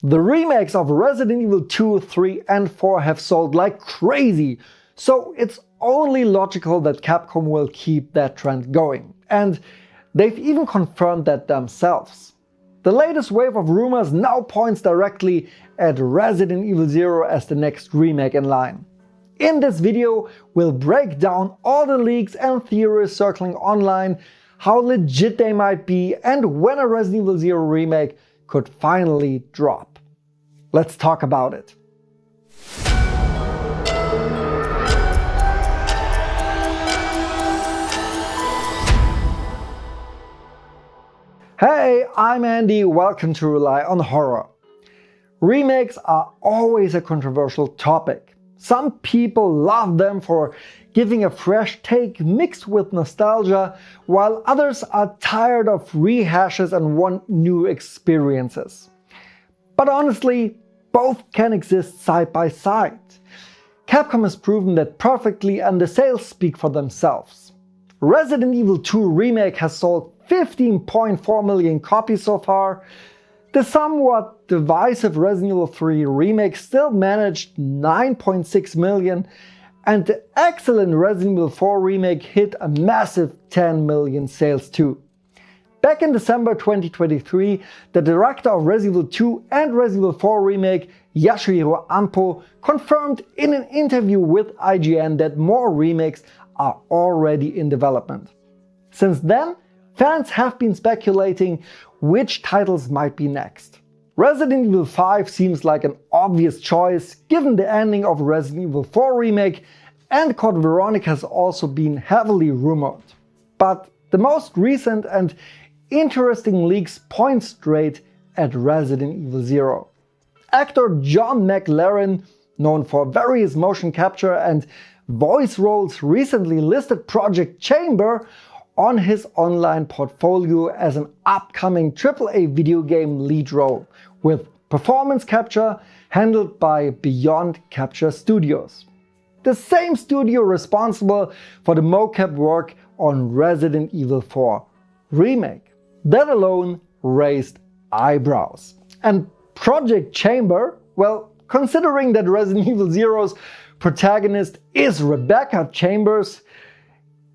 The remakes of Resident Evil 2, 3 and 4 have sold like crazy, so it's only logical that Capcom will keep that trend going. And they've even confirmed that themselves. The latest wave of rumors now points directly at Resident Evil 0 as the next remake in line. In this video, we'll break down all the leaks and theories circling online, how legit they might be, and when a Resident Evil 0 remake could finally drop. Let's talk about it. Hey, I'm Andy, welcome to Rely on Horror. Remakes are always a controversial topic. Some people love them for giving a fresh take mixed with nostalgia, while others are tired of rehashes and want new experiences. But honestly, both can exist side by side. Capcom has proven that perfectly and the sales speak for themselves. Resident Evil 2 Remake has sold 15.4 million copies so far. The somewhat divisive Resident Evil 3 Remake still managed 9.6 million, and the excellent Resident Evil 4 Remake hit a massive 10 million sales too. Back in December 2023, the director of Resident Evil 2 and Resident Evil 4 Remake, Yasuhiro Ampo, confirmed in an interview with IGN that more remakes are already in development. Since then, fans have been speculating which titles might be next. Resident Evil 5 seems like an obvious choice given the ending of Resident Evil 4 Remake, and Code Veronica has also been heavily rumored. But the most recent and interesting leaks point straight at Resident Evil 0. Actor John McLaren, known for various motion capture and voice roles, recently listed Project Chamber on his online portfolio as an upcoming AAA video game lead role, with performance capture handled by Beyond Capture Studios, the same studio responsible for the mocap work on Resident Evil 4 Remake. That alone raised eyebrows. And Project Chamber, well, considering that Resident Evil 0's protagonist is Rebecca Chambers,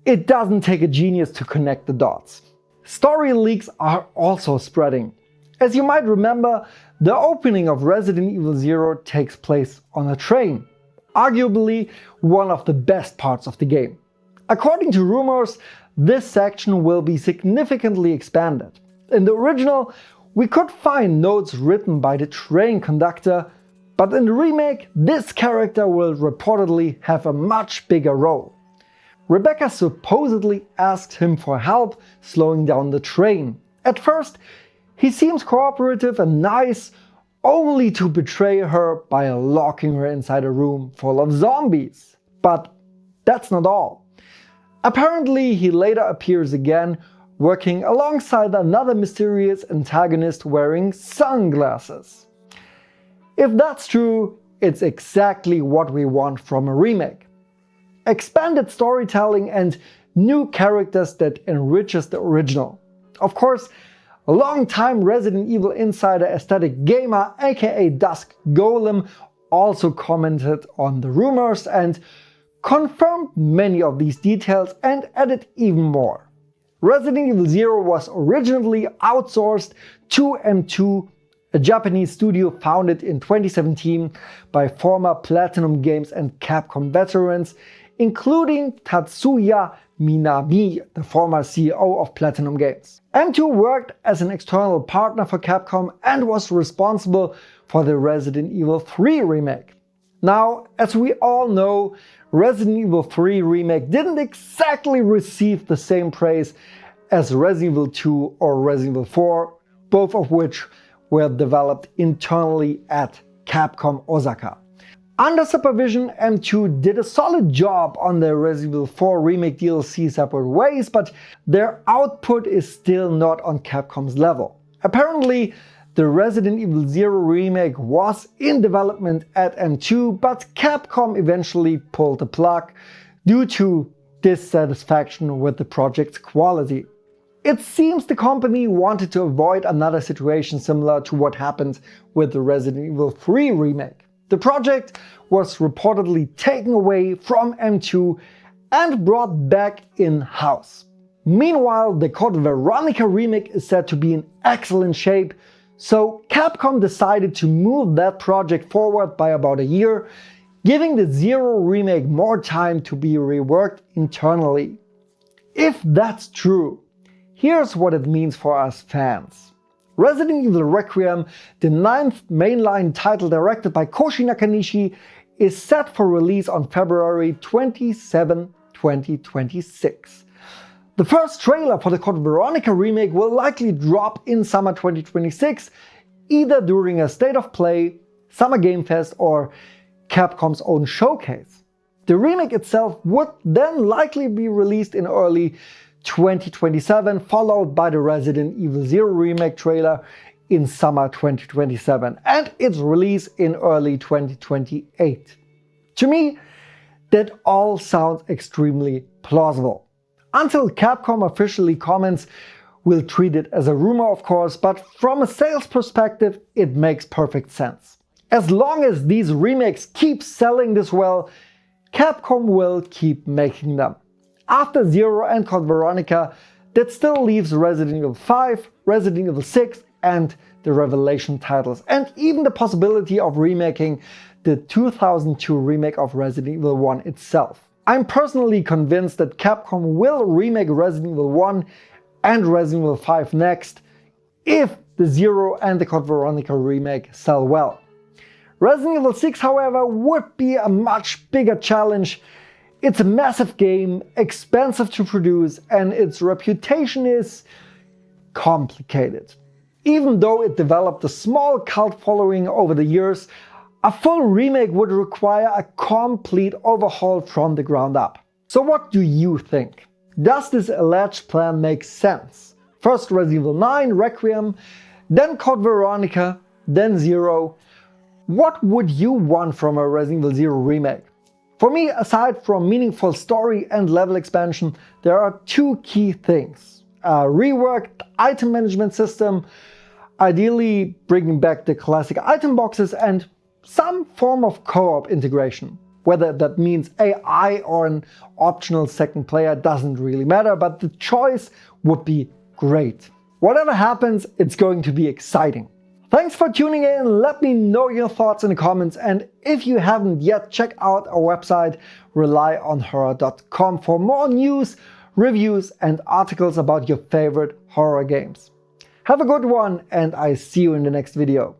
it doesn't take a genius to connect the dots. Story leaks are also spreading. As you might remember, the opening of Resident Evil 0 takes place on a train, arguably one of the best parts of the game. According to rumors, this section will be significantly expanded. In the original, we could find notes written by the train conductor, but in the remake, this character will reportedly have a much bigger role. Rebecca supposedly asked him for help slowing down the train. At first, he seems cooperative and nice, only to betray her by locking her inside a room full of zombies. But that's not all. Apparently, he later appears again, working alongside another mysterious antagonist wearing sunglasses. If that's true, it's exactly what we want from a remake. Expanded storytelling and new characters that enriches the original. Of course, a long-time Resident Evil insider Aesthetic Gamer, aka Dusk Golem, also commented on the rumors and confirmed many of these details and added even more. Resident Evil 0 was originally outsourced to M2, a Japanese studio founded in 2017 by former Platinum Games and Capcom veterans, including Tatsuya Minami, the former CEO of Platinum Games. M2 worked as an external partner for Capcom and was responsible for the Resident Evil 3 remake. Now, as we all know, Resident Evil 3 Remake didn't exactly receive the same praise as Resident Evil 2 or Resident Evil 4, both of which were developed internally at Capcom Osaka. Under supervision, M2 did a solid job on the Resident Evil 4 Remake DLC separate ways, but their output is still not on Capcom's level. Apparently, the Resident Evil 0 remake was in development at M2, but Capcom eventually pulled the plug due to dissatisfaction with the project's quality. It seems the company wanted to avoid another situation similar to what happened with the Resident Evil 3 remake. The project was reportedly taken away from M2 and brought back in-house. Meanwhile, the Code Veronica remake is said to be in excellent shape, so Capcom decided to move that project forward by about a year, giving the Zero remake more time to be reworked internally. If that's true, here's what it means for us fans. Resident Evil Requiem, the 9th mainline title directed by Koji Nakanishi, is set for release on February 27, 2026. The first trailer for the Code Veronica remake will likely drop in summer 2026, either during a State of Play, Summer Game Fest, or Capcom's own showcase. The remake itself would then likely be released in early 2027, followed by the Resident Evil 0 remake trailer in summer 2027 and its release in early 2028. To me, that all sounds extremely plausible. Until Capcom officially comments, we'll treat it as a rumor, of course, but from a sales perspective, it makes perfect sense. As long as these remakes keep selling this well, Capcom will keep making them. After Zero and Code Veronica, that still leaves Resident Evil 5, Resident Evil 6 and the Revelation titles, and even the possibility of remaking the 2002 remake of Resident Evil 1 itself. I'm personally convinced that Capcom will remake Resident Evil 1 and Resident Evil 5 next, if the Zero and the Code Veronica remake sell well. Resident Evil 6, however, would be a much bigger challenge. It's a massive game, expensive to produce, and its reputation is complicated. Even though it developed a small cult following over the years, a full remake would require a complete overhaul from the ground up. So what do you think? Does this alleged plan make sense? First Resident Evil 9, Requiem, then Code Veronica, then Zero. What would you want from a Resident Evil 0 remake? For me, aside from meaningful story and level expansion, there are two key things. A reworked item management system, ideally bringing back the classic item boxes, and some form of co-op integration. Whether that means AI or an optional second player doesn't really matter, but the choice would be great. Whatever happens, it's going to be exciting. Thanks for tuning in, let me know your thoughts in the comments, and if you haven't yet, check out our website relyonhorror.com for more news, reviews and articles about your favorite horror games. Have a good one, and I see you in the next video.